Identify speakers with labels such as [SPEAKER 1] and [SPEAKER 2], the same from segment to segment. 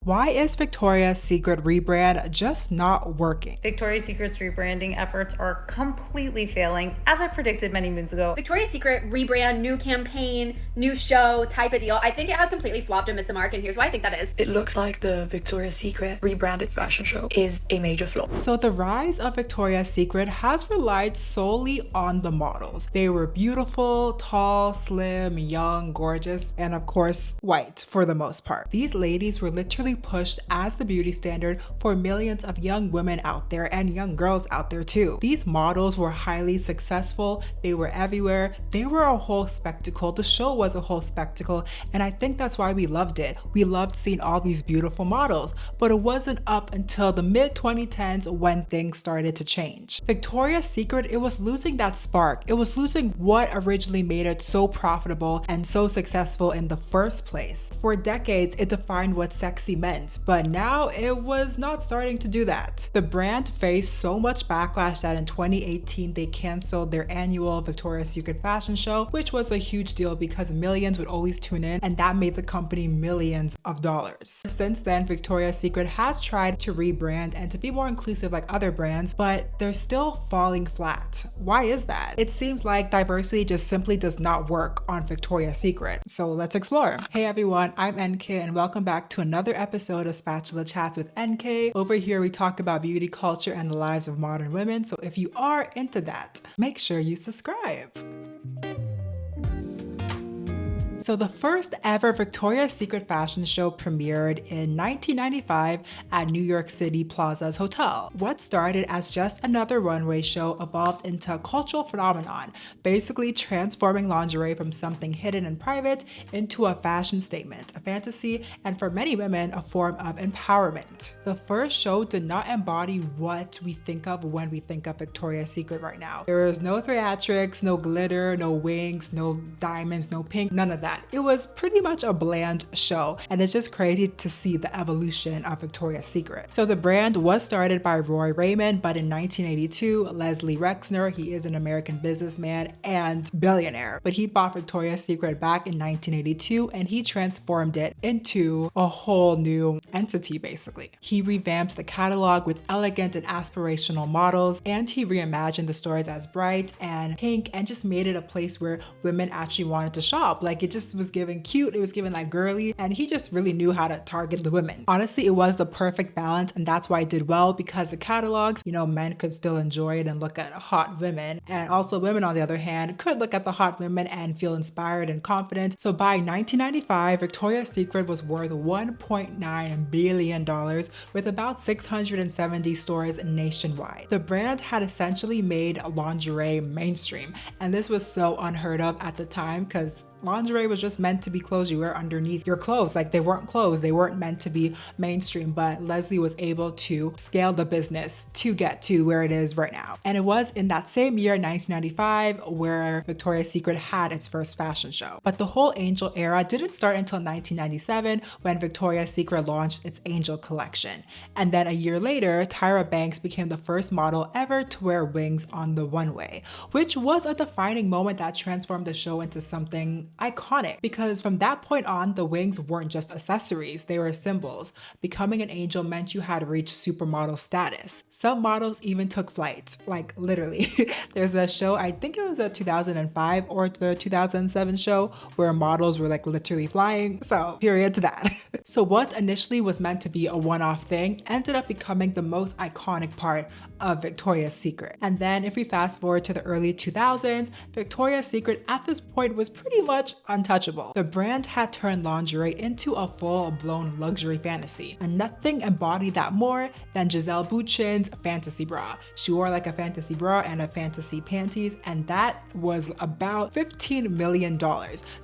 [SPEAKER 1] Why is Victoria's Secret rebrand just not working?
[SPEAKER 2] Victoria's Secret's rebranding efforts are completely failing, as I predicted many moons ago.
[SPEAKER 3] Victoria's Secret rebrand, new campaign, new show type of deal. I think it has completely flopped and missed the mark, and here's why I think that is.
[SPEAKER 4] It looks like the Victoria's Secret rebranded fashion show is a major flop.
[SPEAKER 1] So the rise of Victoria's Secret has relied solely on the models. They were beautiful, tall, slim, young, gorgeous, and of course, white for the most part. These ladies were literally pushed as the beauty standard for millions of young women out there and young girls out there too. These models were highly successful, they were everywhere, they were a whole spectacle. The show was a whole spectacle, and I think that's why we loved it. We loved seeing all these beautiful models, but it wasn't up until the mid-2010s when things started to change. Victoria's Secret, it was losing that spark. It was losing what originally made it so profitable and so successful in the first place. For decades, it defined what sexy meant, but now it was not starting to do that. The brand faced so much backlash that in 2018 they canceled their annual Victoria's Secret fashion show, which was a huge deal because millions would always tune in, and that made the company millions of dollars. Since then, Victoria's Secret has tried to rebrand and to be more inclusive like other brands, but they're still falling flat. Why is that? It seems like diversity just simply does not work on Victoria's Secret. So let's explore. Hey everyone, I'm NK and welcome back to another episode of Spatula Chats with NK. Over here we talk about beauty culture and the lives of modern women, so if you are into that, make sure you subscribe. So the first ever Victoria's Secret fashion show premiered in 1995 at New York City Plaza's Hotel. What started as just another runway show evolved into a cultural phenomenon, basically transforming lingerie from something hidden and private into a fashion statement, a fantasy, and for many women, a form of empowerment. The first show did not embody what we think of when we think of Victoria's Secret right now. There was no theatrics, no glitter, no wings, no diamonds, no pink, none of that. It was pretty much a bland show, and it's just crazy to see the evolution of Victoria's Secret. So the brand was started by Roy Raymond, but in 1982, Leslie Rexner, he is an American businessman and billionaire, but he bought Victoria's Secret back in 1982 and he transformed it into a whole new entity basically. He revamped the catalog with elegant and aspirational models, and he reimagined the stores as bright and pink and just made it a place where women actually wanted to shop. Like, it just was given cute, it was given like girly, and he just really knew how to target the women. Honestly, it was the perfect balance, and that's why it did well, because the catalogs, men could still enjoy it and look at hot women, and also women on the other hand could look at the hot women and feel inspired and confident. So by 1995, Victoria's Secret was worth $1.9 billion with about 670 stores nationwide. The brand had essentially made lingerie mainstream, and this was so unheard of at the time because lingerie was just meant to be clothes you wear underneath your clothes. Like, they weren't clothes, they weren't meant to be mainstream, but Leslie was able to scale the business to get to where it is right now. And it was in that same year, 1995, where Victoria's Secret had its first fashion show. But the whole Angel era didn't start until 1997 when Victoria's Secret launched its Angel collection. And then a year later, Tyra Banks became the first model ever to wear wings on the runway, which was a defining moment that transformed the show into something iconic, because from that point on, the wings weren't just accessories, they were symbols. Becoming an angel meant you had reached supermodel status. Some models even took flight, like literally. There's a show, I think it was a 2005 or the 2007 show, where models were like literally flying, so period to that. So what initially was meant to be a one-off thing ended up becoming the most iconic part of Victoria's Secret. And then if we fast forward to the early 2000s, Victoria's Secret at this point was pretty much untouchable. The brand had turned lingerie into a full-blown luxury fantasy, and nothing embodied that more than Gisele Bündchen's fantasy bra. She wore like a fantasy bra and a fantasy panties, and that was about $15 million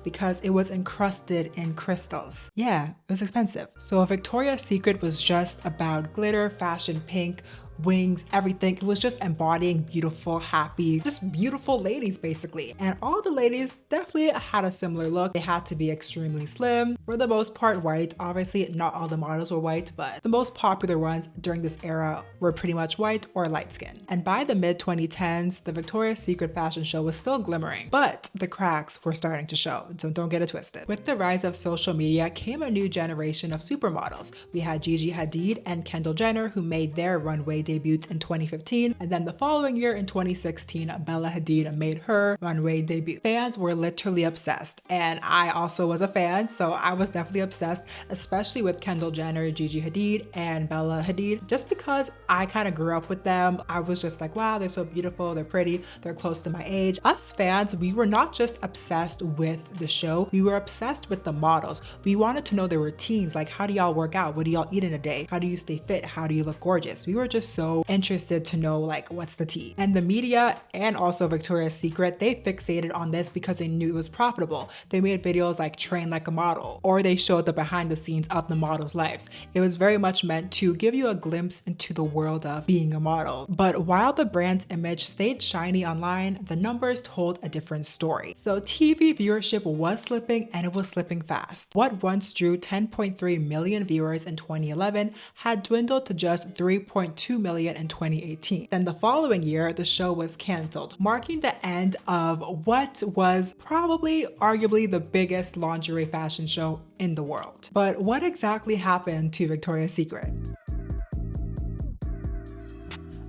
[SPEAKER 1] because it was encrusted in crystals. Yeah, it was expensive. So Victoria's Secret was just about glitter, fashion, pink, wings, everything. It was just embodying beautiful, happy, just beautiful ladies basically. And all the ladies definitely had a similar look. They had to be extremely slim, for the most part white. Obviously not all the models were white, but the most popular ones during this era were pretty much white or light skin. And by the mid 2010s, the Victoria's Secret fashion show was still glimmering, but the cracks were starting to show, so don't get it twisted. With the rise of social media came a new generation of supermodels. We had Gigi Hadid and Kendall Jenner, who made their runway debuts in 2015, and then the following year in 2016, Bella Hadid made her runway debut. Fans were literally obsessed, and I also was a fan, so I was definitely obsessed, especially with Kendall Jenner, Gigi Hadid, and Bella Hadid, just because I kind of grew up with them. I was just like, wow, they're so beautiful, they're pretty, they're close to my age. Us fans, we were not just obsessed with the show, we were obsessed with the models. We wanted to know their routines, like how do y'all work out? What do y'all eat in a day? How do you stay fit? How do you look gorgeous? We were just so interested to know like what's the tea. And the media and also Victoria's Secret, they fixated on this because they knew it was profitable. They made videos like Train Like a Model, or they showed the behind the scenes of the models' lives. It was very much meant to give you a glimpse into the world of being a model. But while the brand's image stayed shiny online, the numbers told a different story. So TV viewership was slipping, and it was slipping fast. What once drew 10.3 million viewers in 2011 had dwindled to just 3.2 million in 2018. Then the following year, the show was canceled, marking the end of what was probably arguably the biggest lingerie fashion show in the world. But what exactly happened to Victoria's Secret?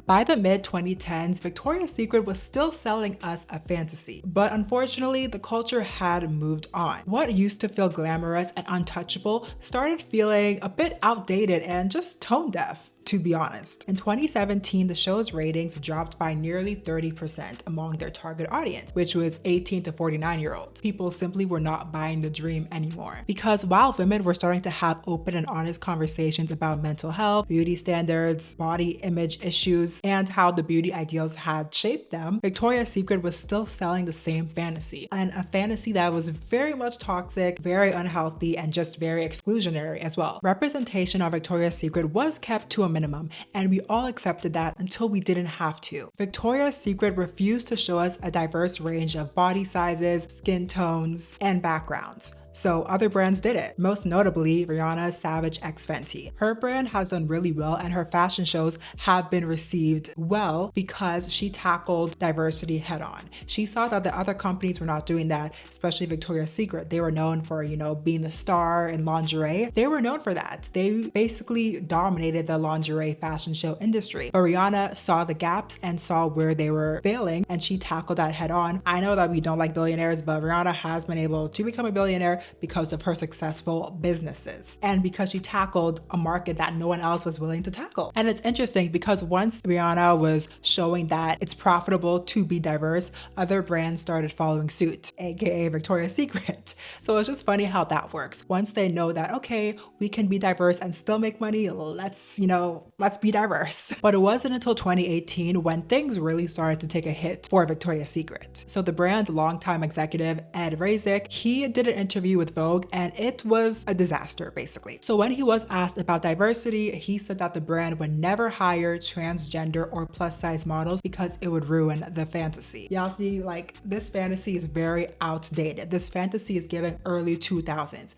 [SPEAKER 1] By the mid-2010s, Victoria's Secret was still selling us a fantasy, but unfortunately, the culture had moved on. What used to feel glamorous and untouchable started feeling a bit outdated and just tone deaf, to be honest. In 2017, the show's ratings dropped by nearly 30% among their target audience, which was 18 to 49-year-olds. People simply were not buying the dream anymore. Because while women were starting to have open and honest conversations about mental health, beauty standards, body image issues, and how the beauty ideals had shaped them, Victoria's Secret was still selling the same fantasy, and a fantasy that was very much toxic, very unhealthy, and just very exclusionary as well. Representation of Victoria's Secret was kept to a minimum, and we all accepted that until we didn't have to. Victoria's Secret refused to show us a diverse range of body sizes, skin tones, and backgrounds. So other brands did it, most notably Rihanna's Savage X Fenty. Her brand has done really well, and her fashion shows have been received well because she tackled diversity head on. She saw that the other companies were not doing that, especially Victoria's Secret. They were known for, being the star in lingerie. They were known for that. They basically dominated the lingerie fashion show industry. But Rihanna saw the gaps and saw where they were failing, and she tackled that head on. I know that we don't like billionaires, but Rihanna has been able to become a billionaire because of her successful businesses and because she tackled a market that no one else was willing to tackle. And it's interesting because once Rihanna was showing that it's profitable to be diverse, other brands started following suit, aka Victoria's Secret. So it's just funny how that works. Once they know that, okay, we can be diverse and still make money, let's be diverse. But it wasn't until 2018 when things really started to take a hit for Victoria's Secret. So the brand's longtime executive, Ed Razek, he did an interview with Vogue, and it was a disaster basically. So when he was asked about diversity, he said that the brand would never hire transgender or plus size models because it would ruin the fantasy. Y'all see, this fantasy is very outdated. This fantasy is given early 2000s.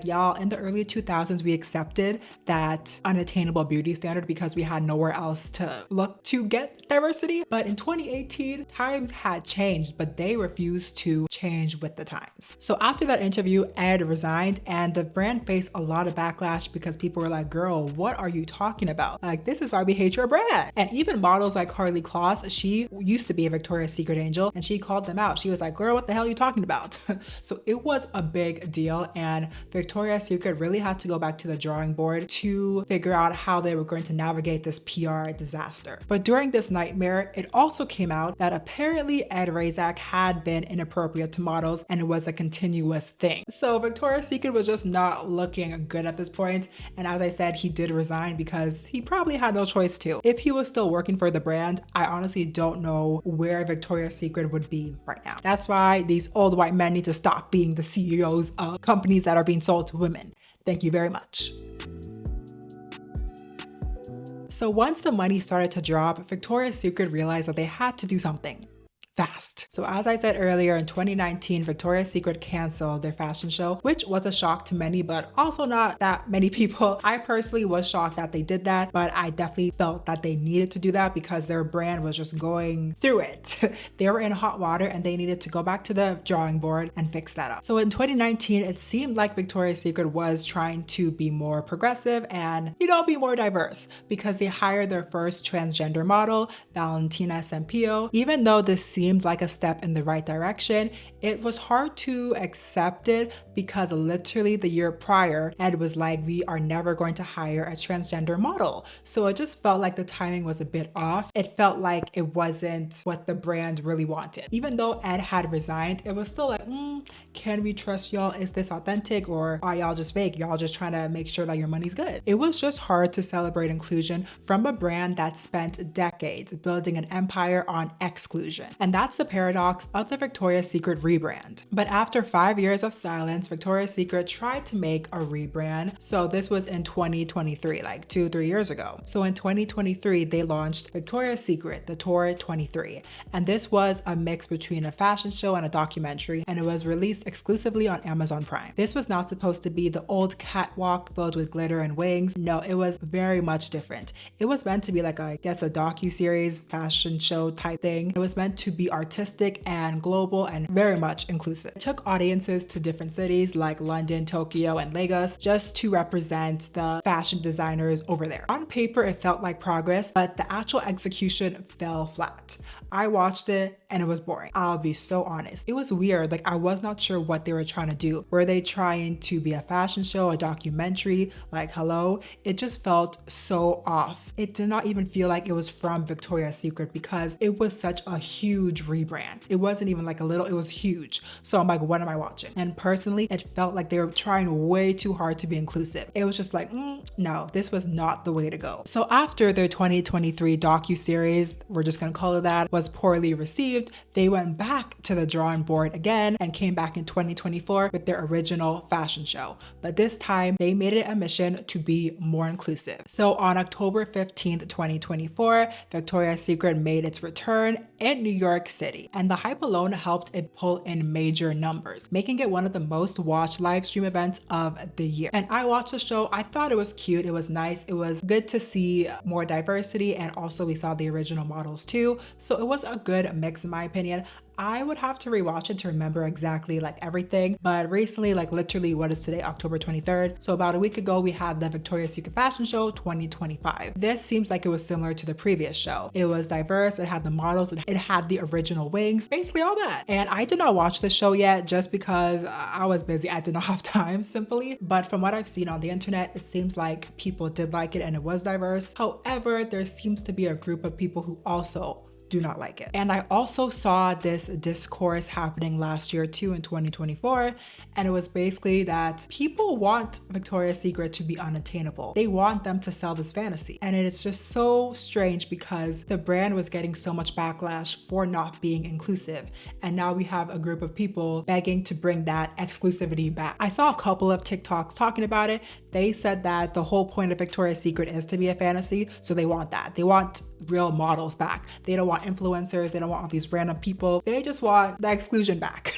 [SPEAKER 1] Y'all, in the early 2000s, we accepted that unattainable beauty standard because we had nowhere else to look to get diversity. But in 2018, times had changed, but they refused to change with the times. So after that interview, Ed resigned, and the brand faced a lot of backlash because people were like, girl, what are you talking about? This is why we hate your brand. And even models like Harley Kloss, she used to be a Victoria's Secret angel, and she called them out. She was like, girl, what the hell are you talking about? So it was a big deal, and Victoria's Secret really had to go back to the drawing board to figure out how they were going to navigate this PR disaster. But during this nightmare, it also came out that apparently Ed Razek had been inappropriate to models, and it was a continuous thing. So Victoria's Secret was just not looking good at this point, and as I said, he did resign because he probably had no choice to. If he was still working for the brand, I honestly don't know where Victoria's Secret would be right now. That's why these old white men need to stop being the CEOs of companies that are being sold to women. Thank you very much. So once the money started to drop, Victoria's Secret realized that they had to do something fast. So as I said earlier, in 2019, Victoria's Secret canceled their fashion show, which was a shock to many, but also not that many people. I personally was shocked that they did that, but I definitely felt that they needed to do that because their brand was just going through it. They were in hot water and they needed to go back to the drawing board and fix that up. So in 2019, it seemed like Victoria's Secret was trying to be more progressive and, be more diverse because they hired their first transgender model, Valentina Sempio. Even though this seemed like a step in the right direction, it was hard to accept it because literally the year prior, Ed was like, we are never going to hire a transgender model. So it just felt like the timing was a bit off. It felt like it wasn't what the brand really wanted. Even though Ed had resigned, it was still like, can we trust y'all? Is this authentic or are y'all just fake? Y'all just trying to make sure that your money's good. It was just hard to celebrate inclusion from a brand that spent decades building an empire on exclusion. And that's the paradox of the Victoria's Secret rebrand. But after 5 years of silence, Victoria's Secret tried to make a rebrand. So this was in 2023, like 2-3 years ago. So in 2023, they launched Victoria's Secret, the Tour 23. And this was a mix between a fashion show and a documentary, and it was released exclusively on Amazon Prime. This was not supposed to be the old catwalk filled with glitter and wings. No, it was very much different. It was meant to be like a docu-series fashion show type thing. It was meant to be artistic and global and very much inclusive. It took audiences to different cities like London, Tokyo, and Lagos just to represent the fashion designers over there. On paper, it felt like progress, but the actual execution fell flat. I watched it and it was boring. I'll be so honest. It was weird. Like I was not sure what they were trying to do. Were they trying to be a fashion show, a documentary? Like hello? It just felt so off. It did not even feel like it was from Victoria's Secret because it was such a huge rebrand. It wasn't even like a little, it was huge. So I'm like, what am I watching? And personally, it felt like they were trying way too hard to be inclusive. It was just like, no, this was not the way to go. So after their 2023 docu-series, we're just gonna call it that, was poorly received, they went back to the drawing board again and came back in 2024 with their original fashion show. But this time they made it a mission to be more inclusive. So on October 15th, 2024, Victoria's Secret made its return in New York City. And the hype alone helped it pull in major numbers, making it one of the most watched live stream events of the year. And I watched the show. I thought it was cute. It was nice. It was good to see more diversity. And also we saw the original models too. So it was a good mix in my opinion. I would have to rewatch it to remember exactly like everything. But recently, like literally what is today, October 23rd. So about a week ago, we had the Victoria's Secret Fashion Show 2025. This seems like it was similar to the previous show. It was diverse, it had the models, it had the original wings, basically all that. And I did not watch the show yet just because I was busy. I did not have time simply. But from what I've seen on the internet, it seems like people did like it and it was diverse. However, there seems to be a group of people who also do not like it. And I also saw this discourse happening last year too in 2024. And it was basically that people want Victoria's Secret to be unattainable. They want them to sell this fantasy. And it is just so strange because the brand was getting so much backlash for not being inclusive. And now we have a group of people begging to bring that exclusivity back. I saw a couple of TikToks talking about it. They said that the whole point of Victoria's Secret is to be a fantasy. So they want that. They want real models back. They don't want influencers. They don't want all these random people. They just want the exclusion back,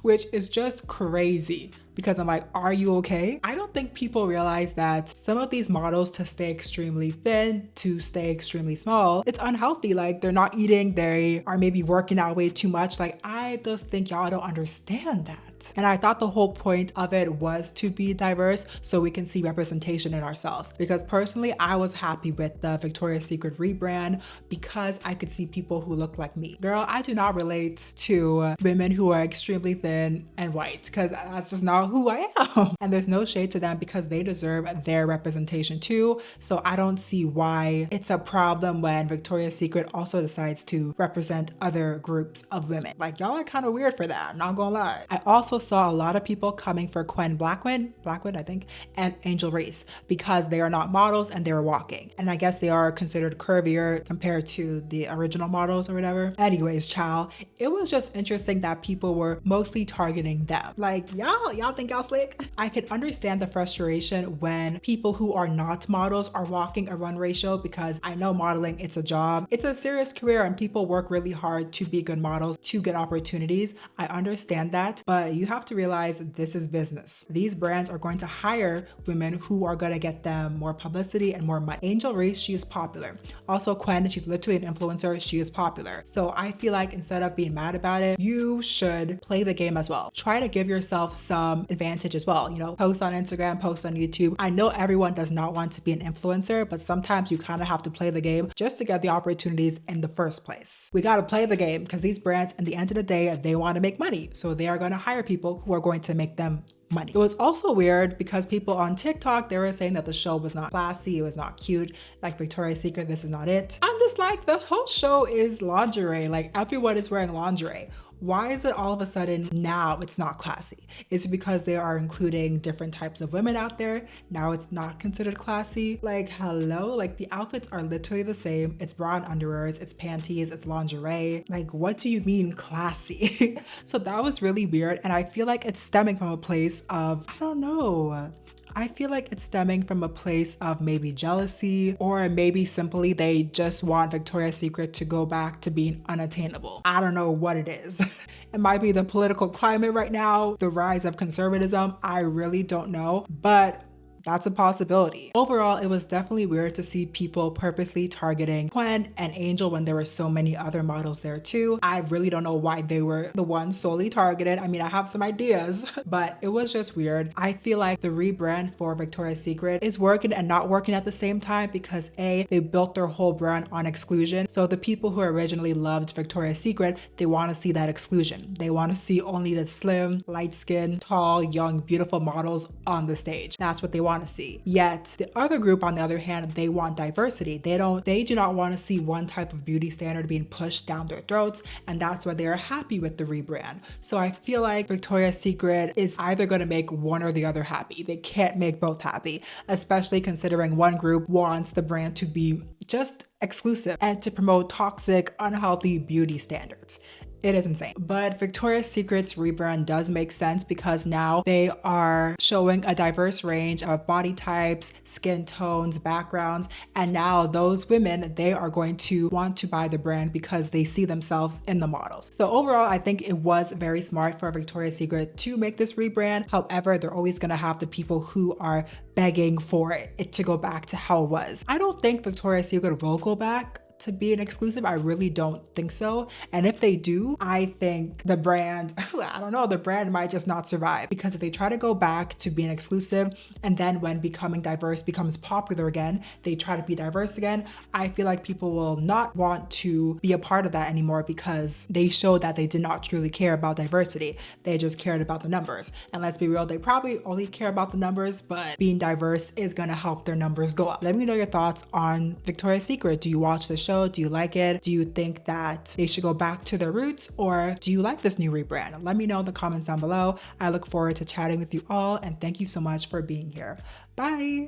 [SPEAKER 1] which is just crazy. Because I'm like, are you okay? I don't think people realize that some of these models to stay extremely thin, to stay extremely small, it's unhealthy. Like they're not eating, they are maybe working out way too much. Like I just think y'all don't understand that. And I thought the whole point of it was to be diverse so we can see representation in ourselves. Because personally, I was happy with the Victoria's Secret rebrand because I could see people who look like me. Girl, I do not relate to women who are extremely thin and white because that's just not who I am. And there's no shade to them because they deserve their representation too. So I don't see why it's a problem when Victoria's Secret also decides to represent other groups of women. Like y'all are kind of weird for that, I'm not gonna lie. I also saw a lot of people coming for Quen Blackwell, I think, and Angel Reese because they are not models and they're walking. And I guess they are considered curvier compared to the original models or whatever. Anyways, child, it was just interesting that people were mostly targeting them. Like y'all think y'all slick? I can understand the frustration when people who are not models are walking a runway show, because I know modeling, it's a job. It's a serious career and people work really hard to be good models, to get opportunities. I understand that, but you have to realize this is business. These brands are going to hire women who are going to get them more publicity and more money. Angel Reese, she is popular. Also Quen, she's literally an influencer. She is popular. So I feel like instead of being mad about it, you should play the game as well. Try to give yourself some advantage as well. You know, post on Instagram, post on YouTube. I know everyone does not want to be an influencer, but sometimes you kind of have to play the game just to get the opportunities in the first place. We got to play the game because these brands, at the end of the day, they want to make money. So they are going to hire people who are going to make them money. It was also weird because people on TikTok, they were saying that the show was not classy, it was not cute, like Victoria's Secret, this is not it. I'm just like, the whole show is lingerie, like everyone is wearing lingerie. Why is it all of a sudden now it's not classy? Is it because they are including different types of women out there? Now it's not considered classy? Like, hello? Like, the outfits are literally the same. It's bra and underwears, it's panties, it's lingerie. Like, what do you mean classy? So that was really weird. And I feel like it's stemming from a place of, I don't know. I feel like it's stemming from a place of maybe jealousy, or maybe simply they just want Victoria's Secret to go back to being unattainable. I don't know what it is. It might be the political climate right now, the rise of conservatism. I really don't know, but that's a possibility. Overall, it was definitely weird to see people purposely targeting Quen and Angel when there were so many other models there too. I really don't know why they were the ones solely targeted. I mean, I have some ideas, but it was just weird. I feel like the rebrand for Victoria's Secret is working and not working at the same time because A, they built their whole brand on exclusion. So the people who originally loved Victoria's Secret, they want to see that exclusion. They want to see only the slim, light-skinned, tall, young, beautiful models on the stage. That's what they want to see. Yet the other group, on the other hand, they want diversity. They do not want to see one type of beauty standard being pushed down their throats, and that's why they are happy with the rebrand. So I feel like Victoria's Secret is either going to make one or the other happy. They can't make both happy, especially considering one group wants the brand to be just exclusive and to promote toxic, unhealthy beauty standards. It is insane. But Victoria's Secret's rebrand does make sense because now they are showing a diverse range of body types, skin tones, backgrounds, and now those women, they are going to want to buy the brand because they see themselves in the models. So overall, I think it was very smart for Victoria's Secret to make this rebrand. However, they're always going to have the people who are begging for it to go back to how it was. I don't think Victoria's Secret will go back to be an exclusive. I really don't think so. And if they do, I think the brand, I don't know, the brand might just not survive, because if they try to go back to being exclusive and then when becoming diverse becomes popular again, they try to be diverse again, I feel like people will not want to be a part of that anymore because they showed that they did not truly care about diversity. They just cared about the numbers. And let's be real, they probably only care about the numbers, but being diverse is going to help their numbers go up. Let me know your thoughts on Victoria's Secret. Do you watch the show? Do you like it? Do you think that they should go back to their roots, or do you like this new rebrand? Let me know in the comments down below. I look forward to chatting with you all, and thank you so much for being here. Bye.